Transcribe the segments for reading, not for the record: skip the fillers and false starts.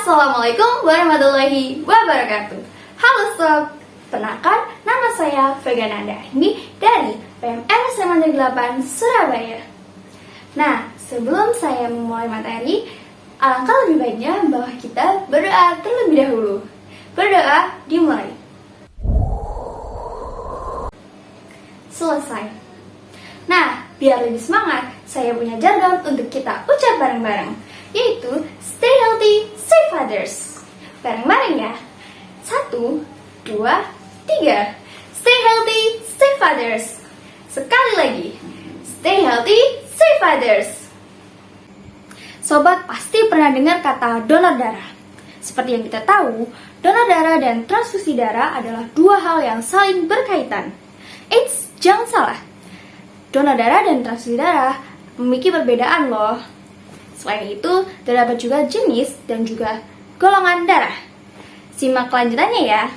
Assalamualaikum warahmatullahi wabarakatuh. Halo sob, perkenalkan nama saya Vega Nanda ini dari PMR SMA Negeri 8 Surabaya. Nah, sebelum saya memulai materi, alangkah lebih baiknya bahwa kita berdoa terlebih dahulu. Berdoa dimulai. Selesai. Nah, biar lebih semangat, saya punya jargon untuk kita ucap bareng-bareng, yaitu stay healthy, save others. Bareng-bareng ya. 1, 2, 3. Stay healthy, save others. Sekali lagi. Stay healthy, save others. Sobat pasti pernah dengar kata donor darah. Seperti yang kita tahu, donor darah dan transfusi darah adalah dua hal yang saling berkaitan. Eits, jangan salah. Donor darah dan transfusi darah memiliki perbedaan loh. Selain itu, terdapat juga jenis dan juga golongan darah. Simak kelanjutannya ya.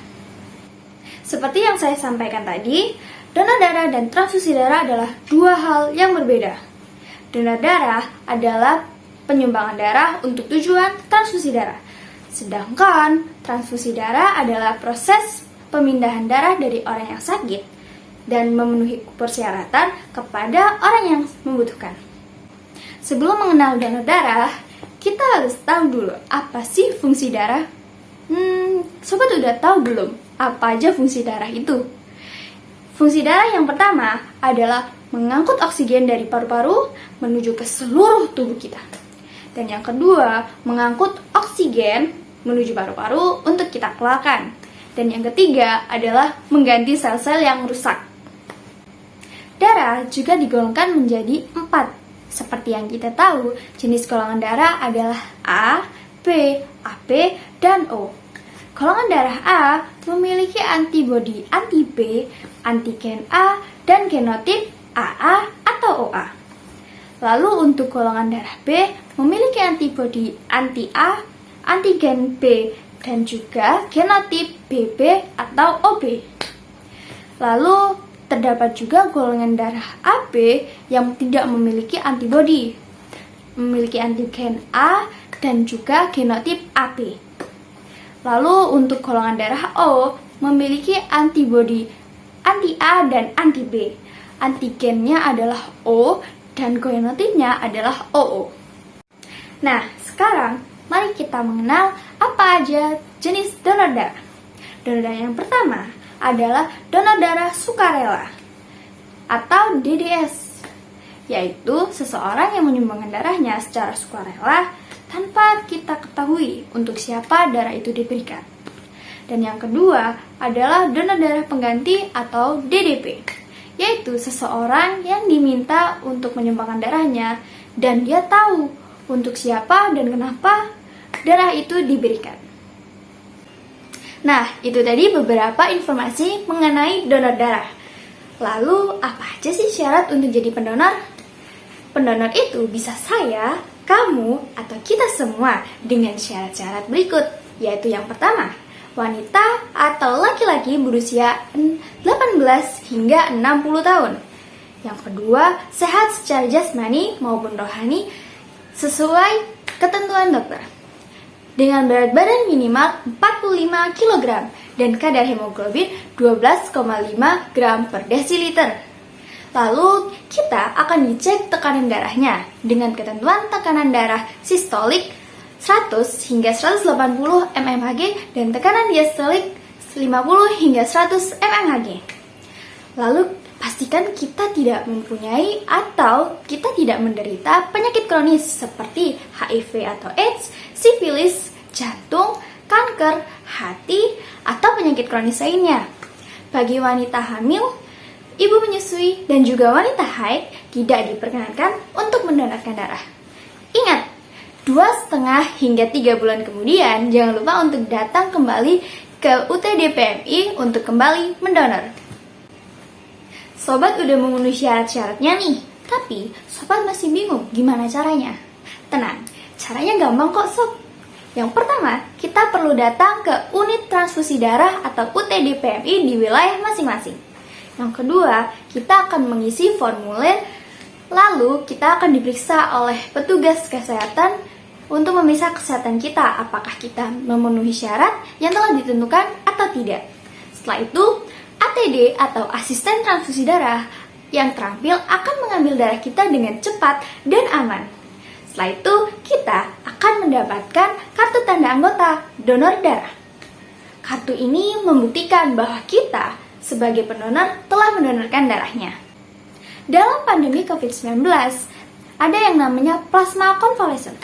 Seperti yang saya sampaikan tadi, donor darah dan transfusi darah adalah dua hal yang berbeda. Donor darah adalah penyumbangan darah untuk tujuan transfusi darah. Sedangkan transfusi darah adalah proses pemindahan darah dari orang yang sakit dan memenuhi persyaratan kepada orang yang membutuhkan. Sebelum mengenal donor darah, kita harus tahu dulu apa sih fungsi darah. Sobat udah tahu belum apa aja fungsi darah itu? Fungsi darah yang pertama adalah mengangkut oksigen dari paru-paru menuju ke seluruh tubuh kita. Dan yang kedua, mengangkut oksigen menuju paru-paru untuk kita keluarkan. Dan yang ketiga adalah mengganti sel-sel yang rusak. Darah juga digolongkan menjadi 4. Seperti yang kita tahu, jenis golongan darah adalah A, B, AB, dan O. Golongan darah A memiliki antibodi anti-B, antigen A, dan genotip AA atau OA. Lalu untuk golongan darah B memiliki antibodi anti-A, antigen B, dan juga genotip BB atau OB. Lalu terdapat juga golongan darah AB yang tidak memiliki antibodi, memiliki antigen A dan juga genotip AB. Lalu untuk golongan darah O memiliki antibodi anti-A dan anti-B. Antigennya adalah O dan genotipnya adalah OO. Nah, sekarang mari kita mengenal apa aja jenis donor darah. Donor darah yang pertama adalah donor darah sukarela atau DDS, yaitu seseorang yang menyumbangkan darahnya secara sukarela tanpa kita ketahui untuk siapa darah itu diberikan. Dan yang kedua adalah donor darah pengganti atau DDP, yaitu seseorang yang diminta untuk menyumbangkan darahnya dan dia tahu untuk siapa dan kenapa darah itu diberikan. Nah, itu tadi beberapa informasi mengenai donor darah. Lalu, apa aja sih syarat untuk jadi pendonor? Pendonor itu bisa saya, kamu, atau kita semua dengan syarat-syarat berikut, yaitu yang pertama, wanita atau laki-laki berusia 18 hingga 60 tahun. Yang kedua, sehat secara jasmani maupun rohani sesuai ketentuan dokter, dengan berat badan minimal 45 kg dan kadar hemoglobin 12,5 gram per desiliter. Lalu kita akan dicek tekanan darahnya dengan ketentuan tekanan darah sistolik 100 hingga 180 mmHg dan tekanan diastolik 50 hingga 100 mmHg. Lalu pastikan kita tidak mempunyai atau kita tidak menderita penyakit kronis seperti HIV atau AIDS, sifilis, jantung, kanker, hati, atau penyakit kronis lainnya. Bagi wanita hamil, ibu menyusui, dan juga wanita haid tidak diperkenankan untuk mendonorkan darah. Ingat, 2,5 hingga 3 bulan kemudian jangan lupa untuk datang kembali ke UTD PMI untuk kembali mendonor. Sobat udah memenuhi syarat-syaratnya nih, tapi sobat masih bingung gimana caranya? Tenang, caranya gampang kok sob. Yang pertama, kita perlu datang ke unit transfusi darah atau UTD PMI di wilayah masing-masing. Yang kedua, kita akan mengisi formulir, lalu kita akan diperiksa oleh petugas kesehatan untuk memeriksa kesehatan kita, apakah kita memenuhi syarat yang telah ditentukan atau tidak. Setelah itu, ATD atau asisten transfusi darah yang terampil akan mengambil darah kita dengan cepat dan aman. Setelah itu, kita akan mendapatkan kartu tanda anggota donor darah. Kartu ini membuktikan bahwa kita sebagai pendonor telah mendonorkan darahnya. Dalam pandemi COVID-19, ada yang namanya plasma convalescent.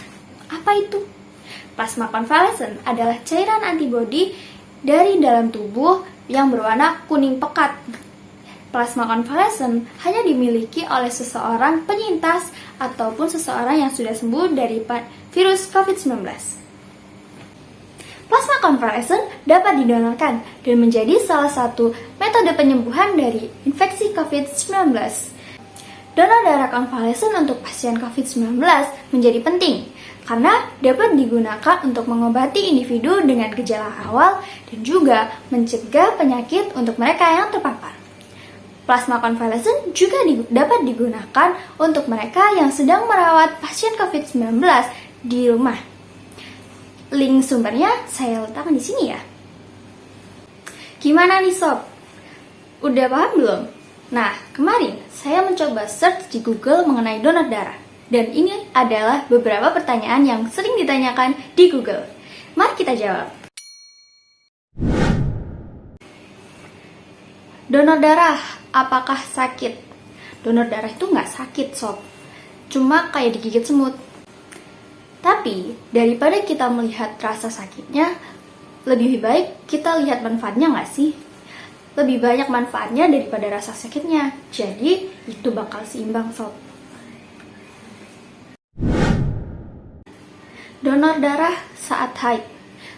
Apa itu? Plasma convalescent adalah cairan antibodi dari dalam tubuh yang berwarna kuning pekat. Plasma convalescent hanya dimiliki oleh seseorang penyintas ataupun seseorang yang sudah sembuh dari virus COVID-19. Plasma convalescent dapat didonorkan dan menjadi salah satu metode penyembuhan dari infeksi COVID-19. Donor darah konvalesen untuk pasien COVID-19 menjadi penting karena dapat digunakan untuk mengobati individu dengan gejala awal dan juga mencegah penyakit untuk mereka yang terpapar. Plasma konvalesen juga dapat digunakan untuk mereka yang sedang merawat pasien COVID-19 di rumah. Link sumbernya saya letakkan di sini ya. Gimana nih sob? Udah paham belum? Nah, kemarin saya mencoba search di Google mengenai donor darah. Dan ini adalah beberapa pertanyaan yang sering ditanyakan di Google. Mari kita jawab. Donor darah, apakah sakit? Donor darah itu nggak sakit sob. Cuma kayak digigit semut. Tapi, daripada kita melihat rasa sakitnya, lebih baik kita lihat manfaatnya nggak sih? Lebih banyak manfaatnya daripada rasa sakitnya. Jadi, itu bakal seimbang sob. Donor darah saat haid.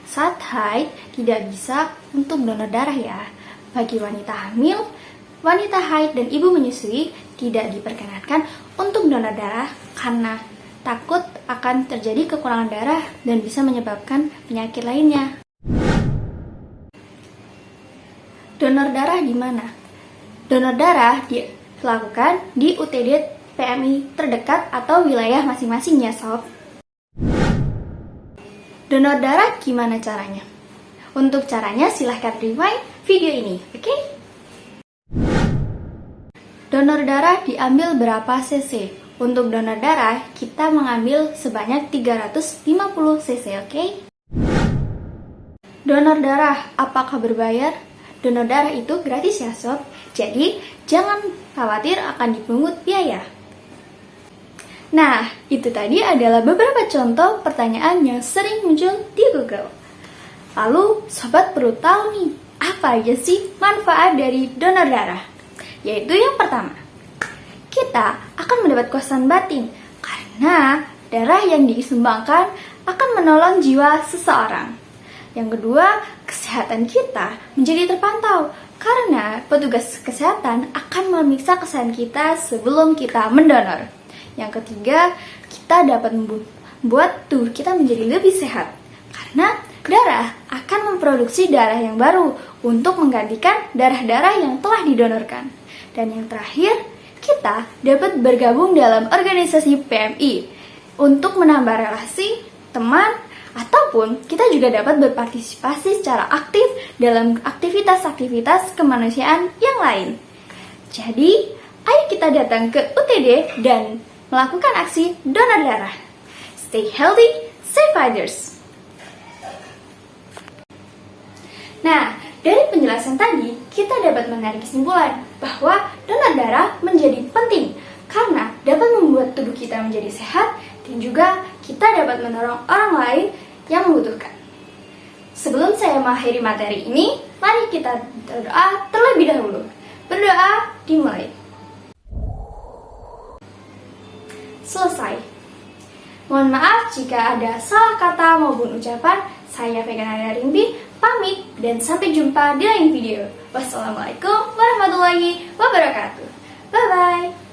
Saat haid tidak bisa untuk donor darah ya. Bagi wanita hamil, wanita haid dan ibu menyusui tidak diperkenankan untuk donor darah karena takut akan terjadi kekurangan darah dan bisa menyebabkan penyakit lainnya. Donor darah di mana? Donor darah dilakukan di UTD PMI terdekat atau wilayah masing-masing ya sob. Donor darah gimana caranya? Untuk caranya silahkan rewind video ini, oke? Donor darah diambil berapa cc? Untuk donor darah kita mengambil sebanyak 350 cc, oke? Donor darah apakah berbayar? Donor darah itu gratis ya sob, jadi jangan khawatir akan dipungut biaya. Nah, itu tadi adalah beberapa contoh pertanyaan yang sering muncul di Google. Lalu, sobat perlu tahu nih, apa aja sih manfaat dari donor darah? Yaitu yang pertama, kita akan mendapat kepuasan batin karena darah yang disumbangkan akan menolong jiwa seseorang. Yang kedua, kesehatan kita menjadi terpantau karena petugas kesehatan akan memeriksa kesehatan kita sebelum kita mendonor. Yang ketiga, kita dapat membuat tubuh kita menjadi lebih sehat karena darah akan memproduksi darah yang baru untuk menggantikan darah-darah yang telah didonorkan. Dan yang terakhir, kita dapat bergabung dalam organisasi PMI untuk menambah relasi, teman, ataupun kita juga dapat berpartisipasi secara aktif dalam aktivitas-aktivitas kemanusiaan yang lain. Jadi, ayo kita datang ke UTD dan melakukan aksi donor darah. Stay healthy, save others. Nah, dari penjelasan tadi, kita dapat menarik kesimpulan bahwa donor darah menjadi penting karena dapat membuat tubuh kita menjadi sehat dan juga kita dapat menolong orang lain yang membutuhkan. Sebelum saya mengakhiri materi ini, mari kita berdoa terlebih dahulu. Berdoa dimulai. Selesai. Mohon maaf jika ada salah kata maupun ucapan. Saya Vegana Rimbi, pamit dan sampai jumpa di lain video. Wassalamualaikum warahmatullahi wabarakatuh. Bye-bye.